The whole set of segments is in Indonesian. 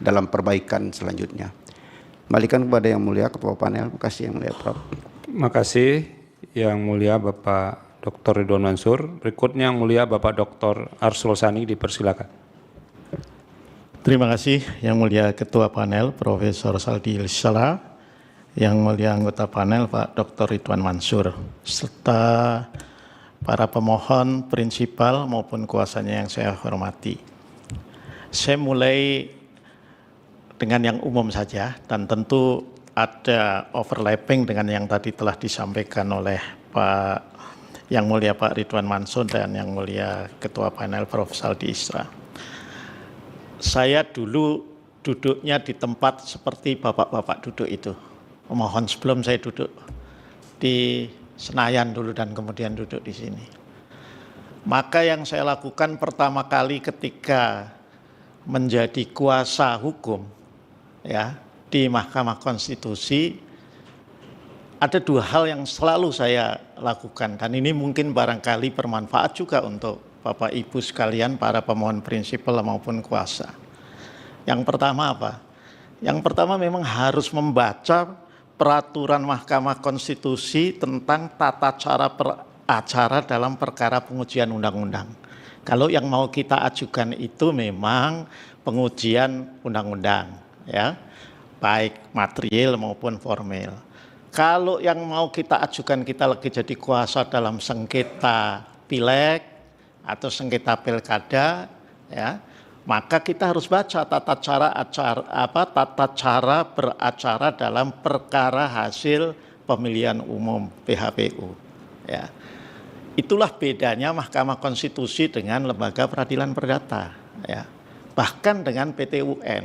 dalam perbaikan selanjutnya. Kembalikan kepada Yang Mulia Ketua Panel. Terima kasih Yang Mulia Prof. Terima kasih Yang Mulia Bapak Dr. Ridwan Mansur. Berikutnya Yang Mulia Bapak Dr. Arsul Sani, dipersilakan. Terima kasih Yang Mulia Ketua Panel Profesor Saldi Ilsala, Yang Mulia Anggota Panel Pak Dr. Ridwan Mansur, serta para pemohon prinsipal maupun kuasanya yang saya hormati. Saya mulai dengan yang umum saja dan tentu ada overlapping dengan yang tadi telah disampaikan oleh Pak Yang Mulia Pak Ridwan Mansur dan Yang Mulia Ketua Panel Prof. Saldi Isra. Saya dulu duduknya di tempat seperti bapak-bapak duduk itu. Mohon sebelum saya duduk di Senayan dulu dan kemudian duduk di sini. Maka yang saya lakukan pertama kali ketika menjadi kuasa hukum ya di Mahkamah Konstitusi, ada dua hal yang selalu saya lakukan dan ini mungkin barangkali bermanfaat juga untuk Bapak Ibu sekalian para pemohon prinsipal maupun kuasa. Yang pertama apa? Yang pertama memang harus membaca peraturan Mahkamah Konstitusi tentang tata cara beracara dalam perkara pengujian undang-undang. Kalau yang mau kita ajukan itu memang pengujian undang-undang, ya, baik material maupun formil. Kalau yang mau kita ajukan, kita lagi jadi kuasa dalam sengketa pileg atau sengketa pilkada, ya, maka kita harus baca tata cara beracara dalam perkara hasil pemilihan umum PHPU. Ya. Itulah bedanya Mahkamah Konstitusi dengan lembaga peradilan perdata. Ya. Bahkan dengan PT UN.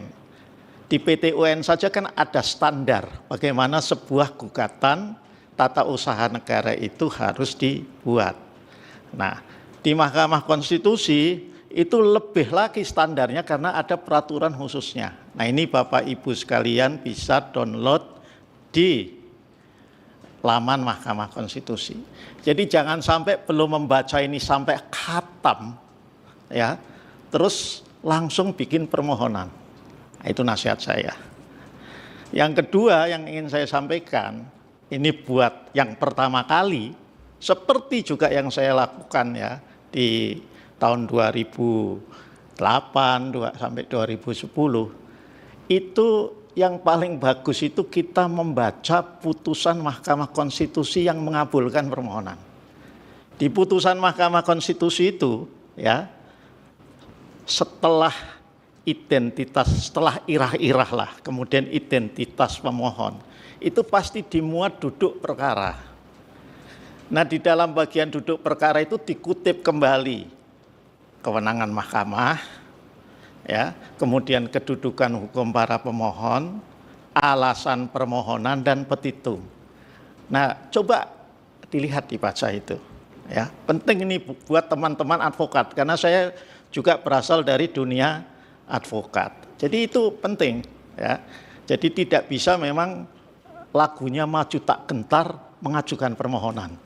Di PT UN saja kan ada standar bagaimana sebuah gugatan tata usaha negara itu harus dibuat. Nah, di Mahkamah Konstitusi itu lebih lagi standarnya karena ada peraturan khususnya. Nah ini Bapak Ibu sekalian bisa download di laman Mahkamah Konstitusi. Jadi jangan sampai belum membaca ini sampai khatam, ya, terus langsung bikin permohonan. Nah, itu nasihat saya. Yang kedua yang ingin saya sampaikan, ini buat yang pertama kali, seperti juga yang saya lakukan ya di tahun 2008 sampai 2010, itu yang paling bagus itu kita membaca putusan Mahkamah Konstitusi yang mengabulkan permohonan. Di putusan Mahkamah Konstitusi itu, ya, setelah irah-irah lah, kemudian identitas pemohon, itu pasti dimuat duduk perkara. Nah di dalam bagian duduk perkara itu dikutip kembali kewenangan mahkamah, ya, kemudian kedudukan hukum para pemohon, alasan permohonan dan petitum. Nah, coba dilihat dibaca itu, ya. Penting ini buat teman-teman advokat karena saya juga berasal dari dunia advokat. Jadi itu penting, ya. Jadi tidak bisa memang lagunya maju tak gentar mengajukan permohonan.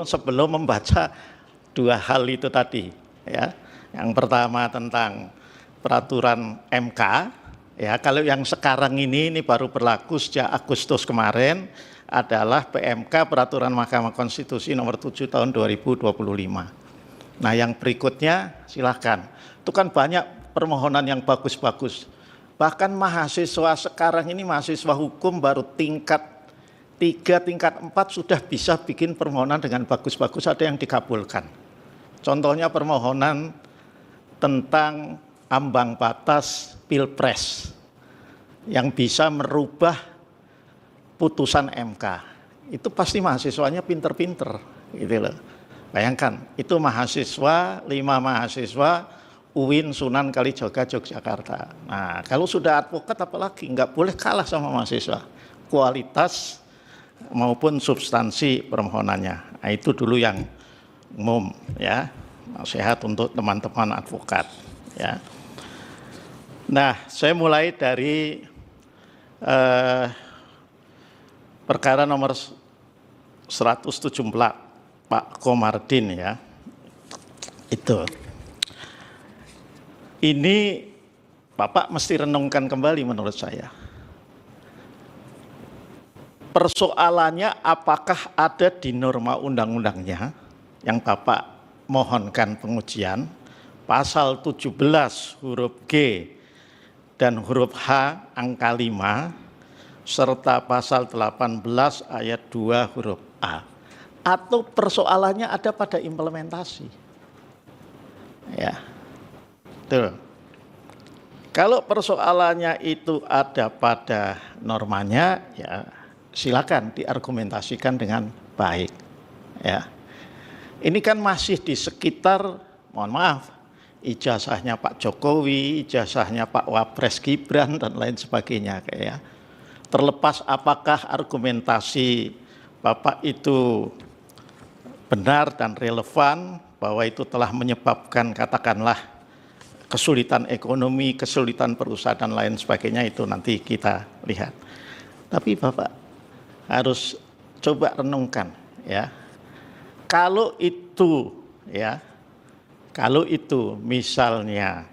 Sebelum membaca dua hal itu tadi. Ya, yang pertama tentang peraturan MK, ya, kalau yang sekarang ini baru berlaku sejak Agustus kemarin adalah PMK Peraturan Mahkamah Konstitusi nomor 7 tahun 2025. Nah yang berikutnya silahkan, itu kan banyak permohonan yang bagus-bagus, bahkan mahasiswa sekarang ini mahasiswa hukum baru tingkat 3, tingkat 4 sudah bisa bikin permohonan dengan bagus-bagus, ada yang dikabulkan. Contohnya permohonan tentang ambang batas Pilpres yang bisa merubah putusan MK. Itu pasti mahasiswanya pinter-pinter, gitu loh. Bayangkan, itu mahasiswa, 5 mahasiswa UIN Sunan Kalijaga Yogyakarta. Nah, kalau sudah advokat apalagi nggak boleh kalah sama mahasiswa. Kualitas maupun substansi permohonannya. Nah, itu dulu yang umum, ya, nasihat untuk teman-teman advokat, ya. Nah, saya mulai dari perkara nomor 174 Pak Komardin, ya. Itu. Ini Bapak mesti renungkan kembali menurut saya. Persoalannya apakah ada di norma undang-undangnya yang Bapak mohonkan pengujian, pasal 17 huruf G dan huruf H angka 5, serta pasal 18 ayat 2 huruf A. Atau persoalannya ada pada implementasi. Ya, tuh. Kalau persoalannya itu ada pada normanya, ya silakan diargumentasikan dengan baik. Ya, ini kan masih di sekitar, mohon maaf, ijazahnya Pak Jokowi, ijazahnya Pak Wapres Gibran dan lain sebagainya, kayak ya. Terlepas apakah argumentasi Bapak itu benar dan relevan, bahwa itu telah menyebabkan katakanlah kesulitan ekonomi, kesulitan perusahaan dan lain sebagainya, itu nanti kita lihat. Tapi Bapak harus coba renungkan, ya. Kalau itu, ya, kalau itu misalnya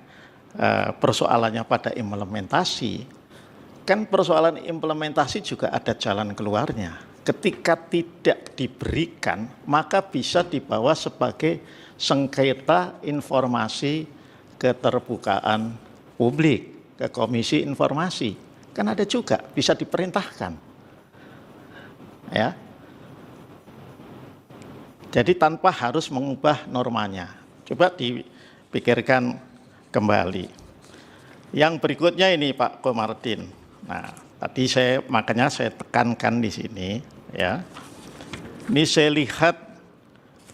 persoalannya pada implementasi, kan persoalan implementasi juga ada jalan keluarnya. Ketika tidak diberikan, maka bisa dibawa sebagai sengketa informasi keterbukaan publik ke Komisi Informasi. Kan ada juga, bisa diperintahkan. Ya. Jadi tanpa harus mengubah normanya. Coba dipikirkan kembali. Yang berikutnya ini Pak Komarudin. Nah, tadi makanya saya tekankan di sini, ya. Ini saya lihat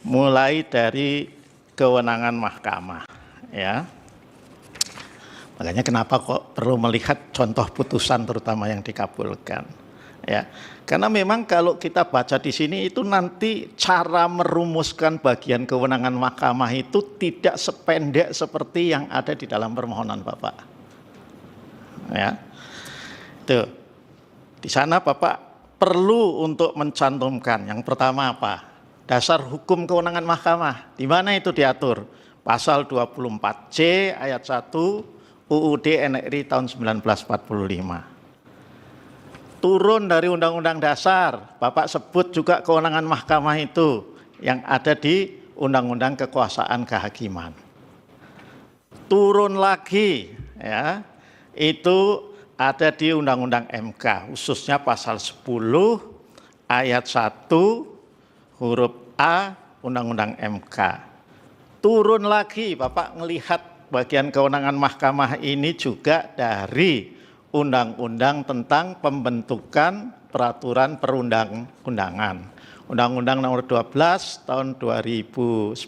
mulai dari kewenangan mahkamah, ya. Makanya kenapa kok perlu melihat contoh putusan terutama yang dikabulkan, ya. Karena memang kalau kita baca di sini itu nanti cara merumuskan bagian kewenangan mahkamah itu tidak sependek seperti yang ada di dalam permohonan Bapak. Ya. Tuh. Di sana Bapak perlu untuk mencantumkan yang pertama apa? Dasar hukum kewenangan mahkamah. Di mana itu diatur? Pasal 24C ayat 1 UUD NRI tahun 1945. Turun dari Undang-Undang Dasar, Bapak sebut juga kewenangan mahkamah itu yang ada di Undang-Undang Kekuasaan Kehakiman. Turun lagi, ya, itu ada di Undang-Undang MK, khususnya pasal 10 ayat 1 huruf A Undang-Undang MK. Turun lagi, Bapak melihat bagian kewenangan mahkamah ini juga dari Undang-Undang tentang pembentukan peraturan perundang-undangan. Undang-Undang nomor 12 tahun 2011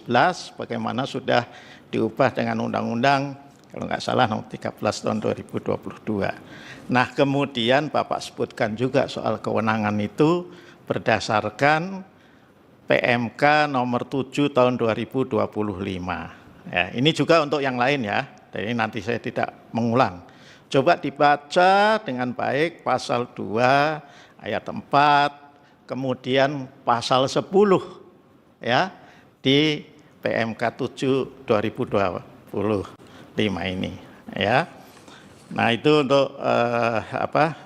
bagaimana sudah diubah dengan Undang-Undang kalau nggak salah nomor 13 tahun 2022. Nah kemudian Bapak sebutkan juga soal kewenangan itu berdasarkan PMK nomor 7 tahun 2025. Ya, ini juga untuk yang lain ya, jadi nanti saya tidak mengulang. Coba dibaca dengan baik pasal 2 ayat 4, kemudian pasal 10 ya di PMK 7 2025 ini ya. Nah itu untuk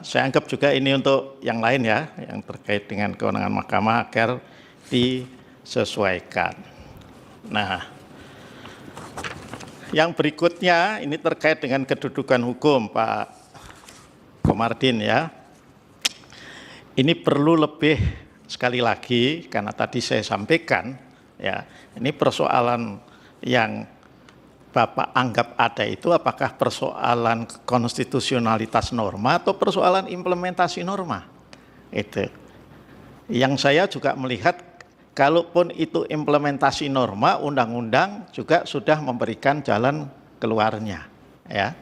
saya anggap juga ini untuk yang lain ya, yang terkait dengan kewenangan mahkamah agar disesuaikan. Nah yang berikutnya ini terkait dengan kedudukan hukum Pak Komarudin ya. Ini perlu lebih sekali lagi karena tadi saya sampaikan ya, ini persoalan yang Bapak anggap ada itu apakah persoalan konstitusionalitas norma atau persoalan implementasi norma. Itu. Yang saya juga melihat kalaupun itu implementasi norma, undang-undang juga sudah memberikan jalan keluarnya, ya,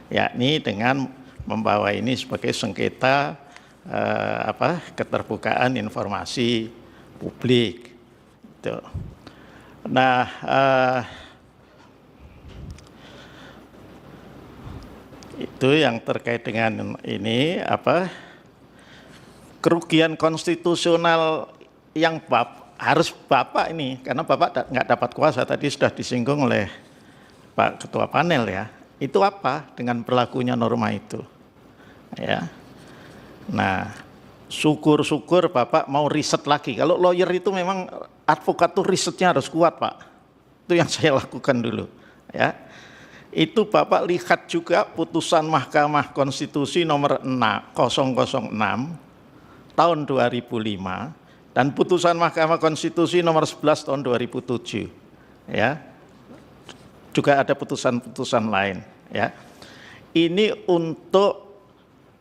yakni dengan membawa ini sebagai sengketa keterbukaan informasi publik. Itu. Nah, itu yang terkait dengan ini kerugian konstitusional yang harus Bapak ini, karena Bapak nggak dapat kuasa, tadi sudah disinggung oleh Pak Ketua Panel ya, Itu apa dengan berlakunya norma itu? Ya. Nah, syukur-syukur Bapak mau riset lagi. Kalau lawyer itu memang advokat tuh risetnya harus kuat, Pak. Itu yang saya lakukan dulu, ya. Itu Bapak lihat juga putusan Mahkamah Konstitusi nomor 006 tahun 2005 dan putusan Mahkamah Konstitusi nomor 11 tahun 2007, ya. Juga ada putusan-putusan lain, ya. Ini untuk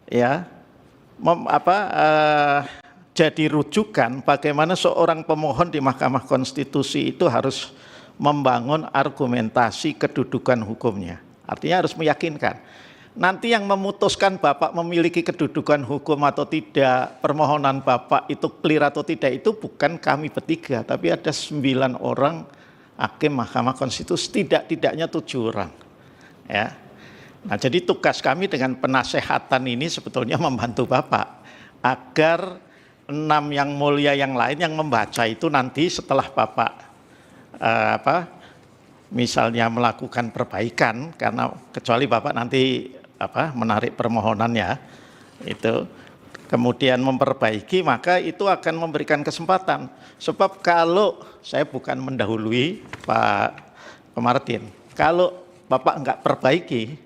ya jadi rujukan bagaimana seorang pemohon di Mahkamah Konstitusi itu harus membangun argumentasi kedudukan hukumnya. Artinya harus meyakinkan. Nanti yang memutuskan Bapak memiliki kedudukan hukum atau tidak, permohonan Bapak itu clear atau tidak, itu bukan kami bertiga, tapi ada 9 orang hakim Mahkamah Konstitusi, tidak-tidaknya 7 orang. Ya. Nah, jadi tugas kami dengan penasehatan ini sebetulnya membantu Bapak agar 6 yang mulia yang lain yang membaca itu nanti setelah Bapak misalnya melakukan perbaikan, karena kecuali Bapak nanti menarik permohonannya itu kemudian memperbaiki, maka itu akan memberikan kesempatan. Sebab kalau saya bukan mendahului Pak Martin, kalau Bapak enggak perbaiki,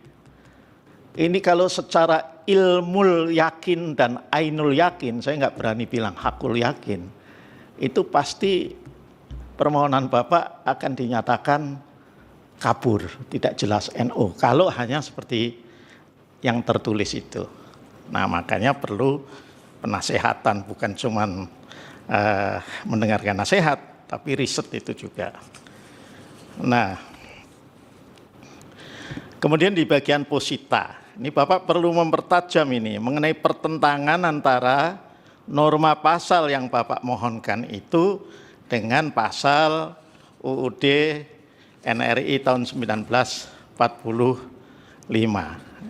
ini kalau secara ilmul yakin dan ainul yakin, saya enggak berani bilang hakul yakin, itu pasti permohonan Bapak akan dinyatakan kabur, tidak jelas NO, kalau hanya seperti yang tertulis itu. Nah, makanya perlu penasehatan, bukan cuma mendengarkan nasihat, tapi riset itu juga. Nah, kemudian di bagian posita, ini Bapak perlu mempertajam ini mengenai pertentangan antara norma pasal yang Bapak mohonkan itu dengan pasal UUD NRI tahun 1945,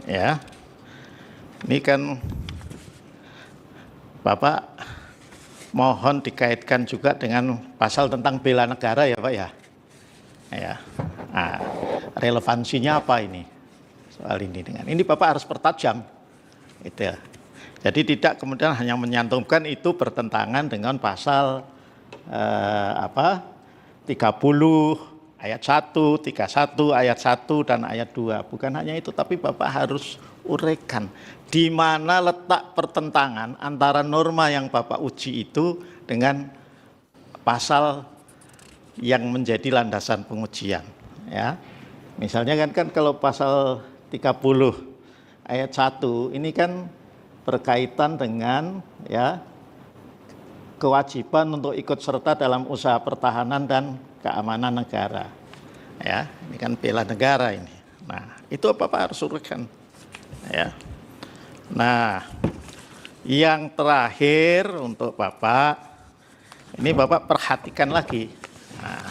ya. Ini kan Bapak mohon dikaitkan juga dengan pasal tentang bela negara, ya Pak, ya. Ya. Nah, relevansinya apa ini? Soal ini dengan ini Bapak harus pertajam. Itu ya. Jadi tidak kemudian hanya menyantumkan itu bertentangan dengan pasal 30 ayat 1, 31 ayat 1 dan ayat 2. Bukan hanya itu, tapi Bapak harus uraikan di mana letak pertentangan antara norma yang Bapak uji itu dengan pasal yang menjadi landasan pengujian, ya. Misalnya kan kalau pasal 30 ayat 1 ini kan berkaitan dengan ya kewajiban untuk ikut serta dalam usaha pertahanan dan keamanan negara. Ya, ini kan bela negara ini. Nah, itu Bapak harus uraikan. Ya. Nah, yang terakhir untuk Bapak, ini Bapak perhatikan lagi. Nah,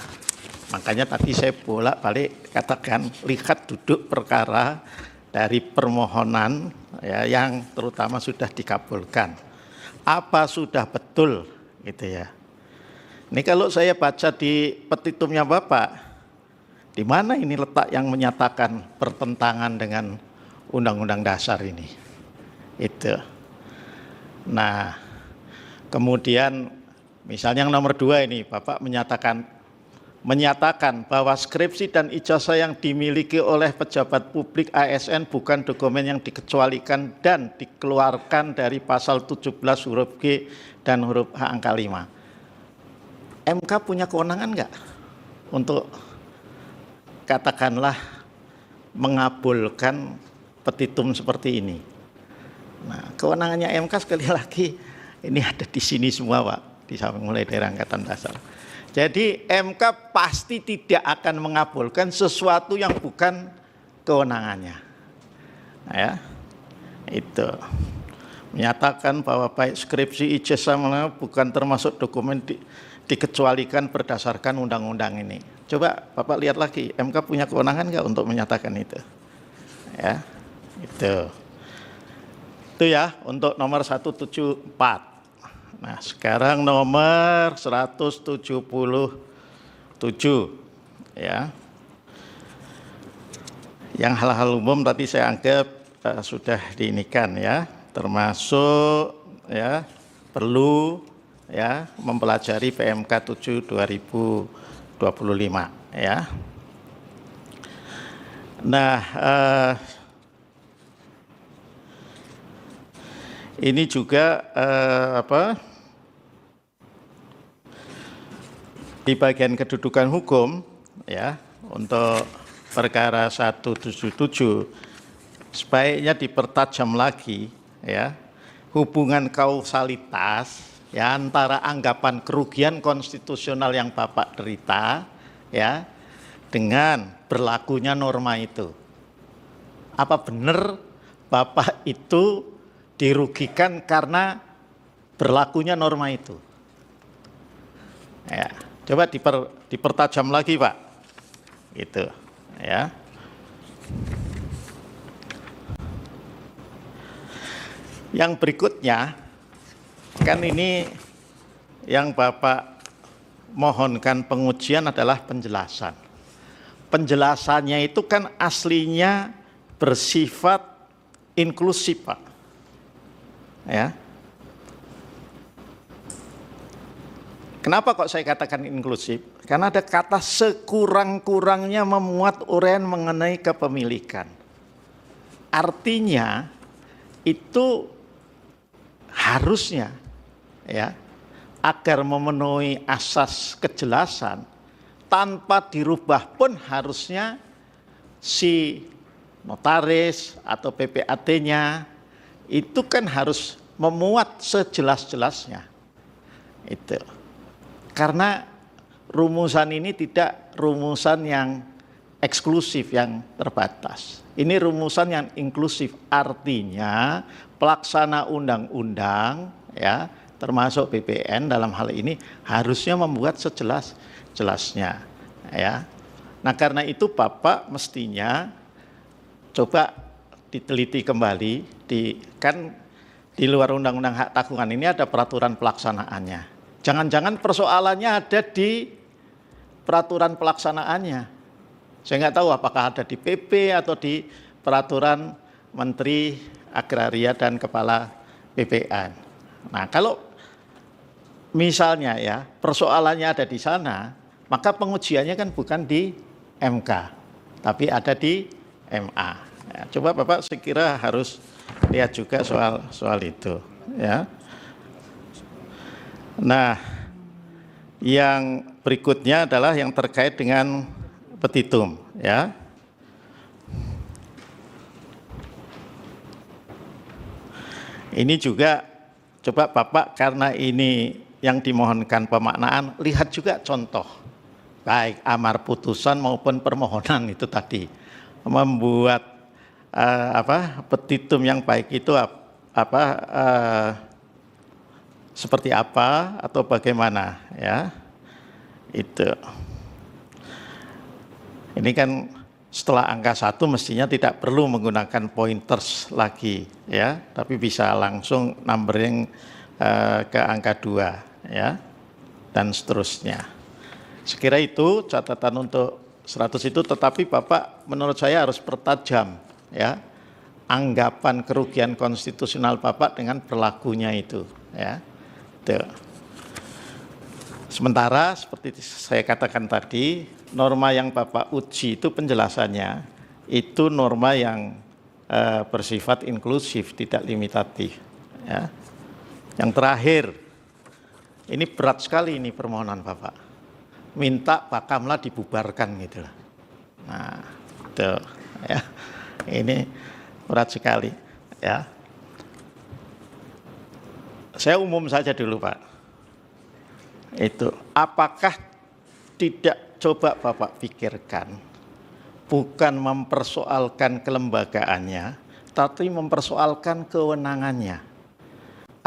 makanya tadi saya bolak-balik katakan, lihat duduk perkara dari permohonan ya, yang terutama sudah dikabulkan. Apa sudah betul gitu ya. Ini kalau saya baca di petitumnya Bapak, di mana ini letak yang menyatakan pertentangan dengan Undang-Undang Dasar ini? Itu. Nah, kemudian misalnya yang nomor 2 ini, Bapak menyatakan bahwa skripsi dan ijazah yang dimiliki oleh pejabat publik ASN bukan dokumen yang dikecualikan dan dikeluarkan dari pasal 17 huruf G dan huruf H angka 5. MK punya kewenangan enggak untuk katakanlah mengabulkan petitum seperti ini? Nah, kewenangannya MK sekali lagi ini ada di sini semua, Pak, di samping mulai dari Angkatan Dasar. Jadi MK pasti tidak akan mengabulkan sesuatu yang bukan kewenangannya. Nah, ya, itu menyatakan bahwa baik skripsi ijazah bukan termasuk dokumen dikecualikan berdasarkan undang-undang ini. Coba Bapak lihat lagi, MK punya kewenangan nggak untuk menyatakan itu? Ya, itu ya untuk nomor 174. Nah, sekarang nomor 177 ya. Yang hal-hal umum tadi saya anggap sudah diinikan ya, termasuk ya perlu ya mempelajari PMK 7 2025 ya. Nah, ini juga di bagian kedudukan hukum ya untuk perkara 177 sebaiknya dipertajam lagi ya hubungan kausalitas ya antara anggapan kerugian konstitusional yang Bapak derita ya dengan berlakunya norma itu. Apa benar Bapak itu dirugikan karena berlakunya norma itu? Ya, coba dipertajam lagi, Pak. Gitu, ya. Yang berikutnya, kan ini yang Bapak mohonkan pengujian adalah penjelasan. Penjelasannya itu kan aslinya bersifat inklusif, Pak. Ya. Kenapa kok saya katakan inklusif? Karena ada kata sekurang-kurangnya memuat uraian mengenai kepemilikan. Artinya itu harusnya ya agar memenuhi asas kejelasan tanpa dirubah pun harusnya si notaris atau PPAT-nya itu kan harus memuat sejelas-jelasnya. Itu. Karena rumusan ini tidak rumusan yang eksklusif, yang terbatas. Ini rumusan yang inklusif, artinya pelaksana undang-undang ya, termasuk BPN dalam hal ini harusnya membuat sejelas-jelasnya ya. Nah, karena itu Bapak mestinya coba diteliti kembali kan di luar undang-undang hak tanggungan ini ada peraturan pelaksanaannya. Jangan-jangan persoalannya ada di peraturan pelaksanaannya. Saya nggak tahu apakah ada di PP atau di peraturan Menteri Agraria dan Kepala BPN. Nah, kalau misalnya ya persoalannya ada di sana, maka pengujiannya kan bukan di MK, tapi ada di MA. Ya, coba Bapak sekira harus lihat juga soal itu, ya. Nah, yang berikutnya adalah yang terkait dengan petitum, ya. Ini juga coba Bapak karena ini yang dimohonkan pemaknaan, lihat juga contoh baik amar putusan maupun permohonan itu tadi membuat petitum yang baik itu seperti apa atau bagaimana ya itu. Ini kan setelah angka 1 mestinya tidak perlu menggunakan pointers lagi ya, tapi bisa langsung numbering ke angka 2 ya dan seterusnya. Sekira itu catatan untuk 100 itu, tetapi Bapak menurut saya harus pertajam ya anggapan kerugian konstitusional Bapak dengan berlakunya itu ya. Sementara seperti saya katakan tadi, norma yang Bapak uji itu penjelasannya itu norma yang bersifat inklusif, tidak limitatif. Ya. Yang terakhir, ini berat sekali ini permohonan Bapak, minta Bakamla dibubarkan gitu. Nah, itu ya, ini berat sekali. Ya. Saya umum saja dulu Pak. Itu apakah tidak coba Bapak pikirkan bukan mempersoalkan kelembagaannya, tapi mempersoalkan kewenangannya.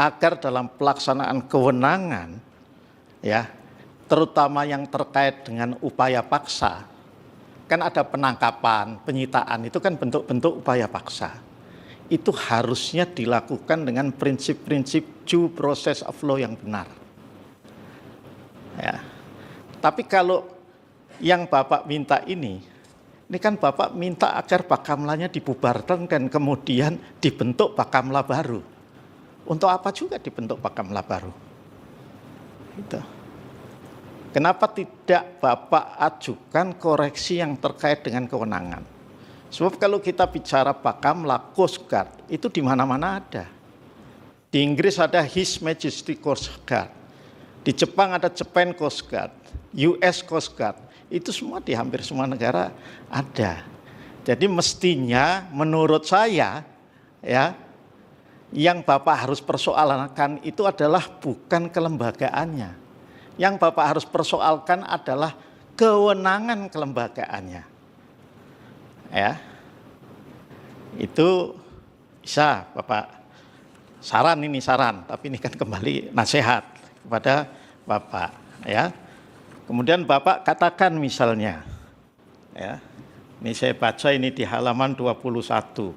Agar dalam pelaksanaan kewenangan ya, terutama yang terkait dengan upaya paksa, kan ada penangkapan, penyitaan, itu kan bentuk-bentuk upaya paksa. Itu harusnya dilakukan dengan prinsip-prinsip due process of law yang benar. Ya. Tapi kalau yang Bapak minta ini Ini kan Bapak minta agar Bakamlanya dibubarkan dan kemudian dibentuk Bakamla baru. Untuk apa juga dibentuk Bakamla baru? Gitu. Kenapa tidak Bapak ajukan koreksi yang terkait dengan kewenangan? Sebab kalau kita bicara Bakamla Coast Guard, itu di mana-mana ada. Di Inggris ada His Majesty Coast Guard. Di Jepang ada Japan Coast Guard, US Coast Guard. Itu semua di hampir semua negara ada. Jadi mestinya menurut saya ya, yang Bapak harus persoalkan itu adalah bukan kelembagaannya. Yang Bapak harus persoalkan adalah kewenangan kelembagaannya. Ya. Itu bisa Bapak saran, tapi ini kan kembali nasihat kepada Bapak ya. Kemudian Bapak katakan misalnya, ya, ini saya baca ini di halaman 21,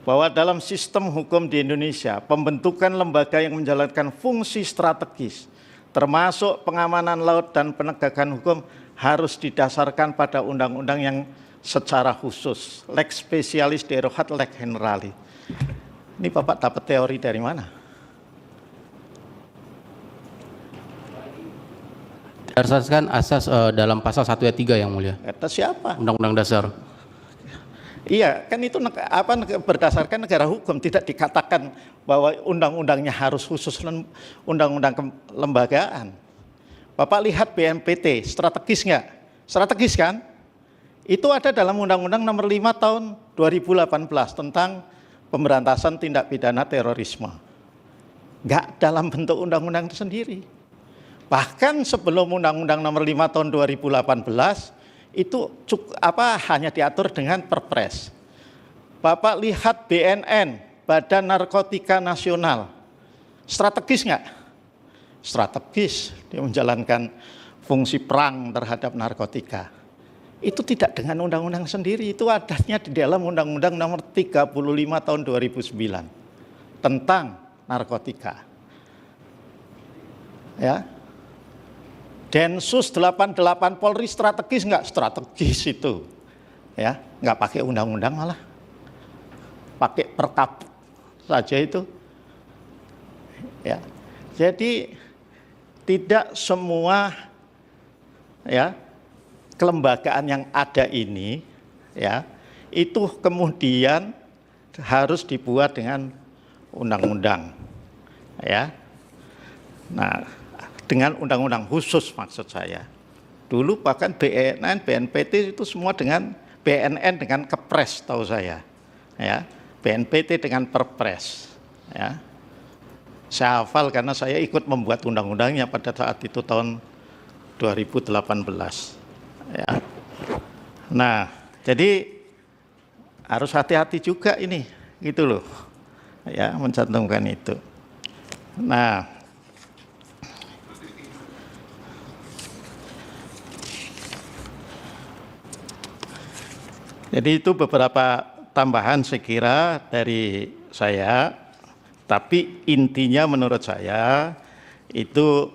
bahwa dalam sistem hukum di Indonesia, pembentukan lembaga yang menjalankan fungsi strategis, termasuk pengamanan laut dan penegakan hukum, harus didasarkan pada undang-undang yang secara khusus, lex specialis derogat lex generali. Ini Bapak dapat teori dari mana? Berdasarkan asas dalam pasal 1 ayat 3 yang mulia. Kata siapa? Undang-undang dasar. Iya, kan itu berdasarkan negara hukum, tidak dikatakan bahwa undang-undangnya harus khusus undang-undang kelembagaan. Bapak lihat BNPT, strategis nggak? Strategis kan? Itu ada dalam Undang-Undang Nomor 5 Tahun 2018 tentang pemberantasan tindak pidana terorisme. Nggak dalam bentuk undang-undang itu sendiri. Bahkan sebelum Undang-Undang Nomor 5 Tahun 2018 itu hanya diatur dengan Perpres. Bapak lihat BNN, Badan Narkotika Nasional, strategis nggak? Strategis, dia menjalankan fungsi perang terhadap narkotika. Itu tidak dengan undang-undang sendiri, itu adanya di dalam Undang-Undang Nomor 35 Tahun 2009 tentang narkotika. Ya. Densus 88 Polri strategis nggak? Strategis itu, ya, nggak pakai undang-undang malah, pakai perkap saja itu, ya. Jadi tidak semua, ya, kelembagaan yang ada ini, ya, itu kemudian harus dibuat dengan undang-undang, ya. Nah, dengan undang-undang khusus maksud saya. Dulu bahkan BNN, BNPT itu semua dengan BNN dengan Kepres tahu saya. Ya, BNPT dengan Perpres. Ya. Saya hafal karena saya ikut membuat undang-undangnya pada saat itu tahun 2018. Ya. Nah, jadi harus hati-hati juga ini, gitu loh. Ya, mencantumkan itu. Nah, jadi itu beberapa tambahan saya kira dari saya, tapi intinya menurut saya itu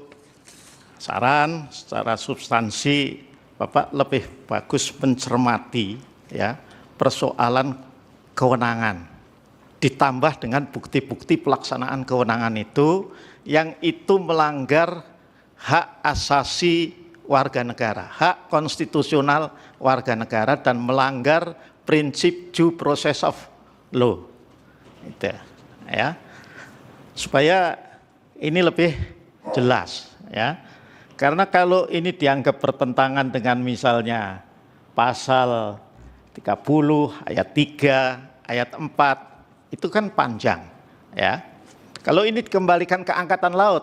saran secara substansi Bapak lebih bagus mencermati ya persoalan kewenangan ditambah dengan bukti-bukti pelaksanaan kewenangan itu yang itu melanggar hak asasi warga negara, hak konstitusional warga negara dan melanggar prinsip due process of law. Itu, ya. Supaya ini lebih jelas, ya. Karena kalau ini dianggap bertentangan dengan misalnya pasal 30 ayat 3, ayat 4 itu kan panjang, ya. Kalau ini dikembalikan ke Angkatan Laut.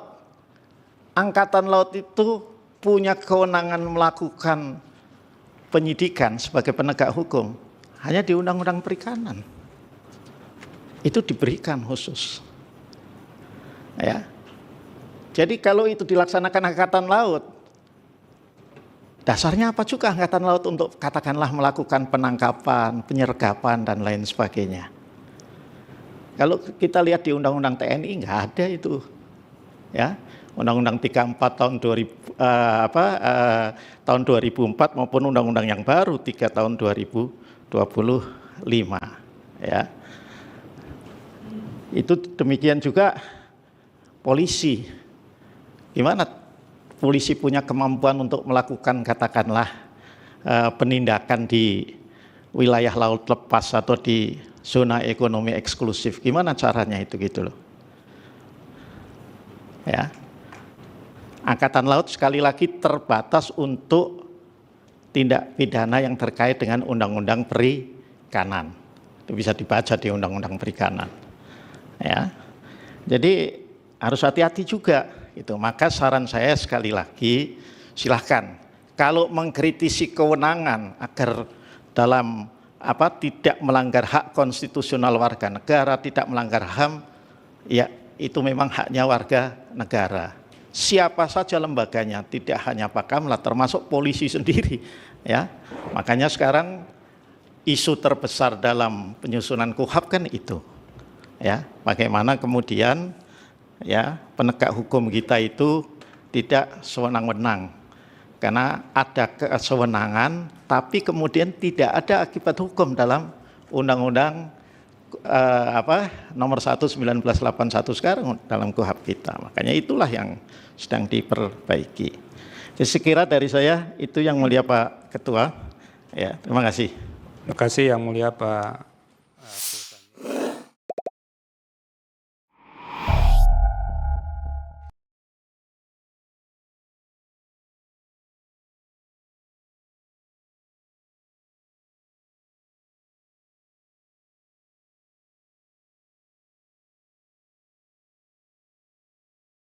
Angkatan Laut itu punya kewenangan melakukan penyidikan sebagai penegak hukum hanya di Undang-Undang Perikanan. Itu diberikan khusus. Ya. Jadi kalau itu dilaksanakan Angkatan Laut, dasarnya apa juga Angkatan Laut untuk katakanlah melakukan penangkapan, penyergapan dan lain sebagainya. Kalau kita lihat di Undang-Undang TNI nggak ada itu. ya. Undang-Undang 34 tahun 2004 maupun undang-undang yang baru 3 tahun 2025 ya. Itu demikian juga polisi. Gimana polisi punya kemampuan untuk melakukan katakanlah penindakan di wilayah laut lepas atau di zona ekonomi eksklusif. Gimana caranya itu gitu loh. Ya. Angkatan Laut sekali lagi terbatas untuk tindak pidana yang terkait dengan Undang-Undang Perikanan. Itu bisa dibaca di Undang-Undang Perikanan. Ya. Jadi harus hati-hati juga gitu. Maka saran saya sekali lagi silahkan kalau mengkritisi kewenangan agar dalam tidak melanggar hak konstitusional warga negara, tidak melanggar HAM, ya itu memang haknya warga negara. Siapa saja lembaganya, tidak hanya Pakamla, termasuk polisi sendiri, ya. Makanya sekarang isu terbesar dalam penyusunan KUHAP kan itu, ya. Bagaimana kemudian, ya, penegak hukum kita itu tidak sewenang-wenang, karena ada kesewenangan, tapi kemudian tidak ada akibat hukum dalam Undang-Undang nomor 1 1981 sekarang dalam KUHAP kita. Makanya itulah yang sedang diperbaiki. Jadi sekira dari saya itu yang mulia Pak Ketua. Ya, terima kasih. Terima kasih yang mulia Pak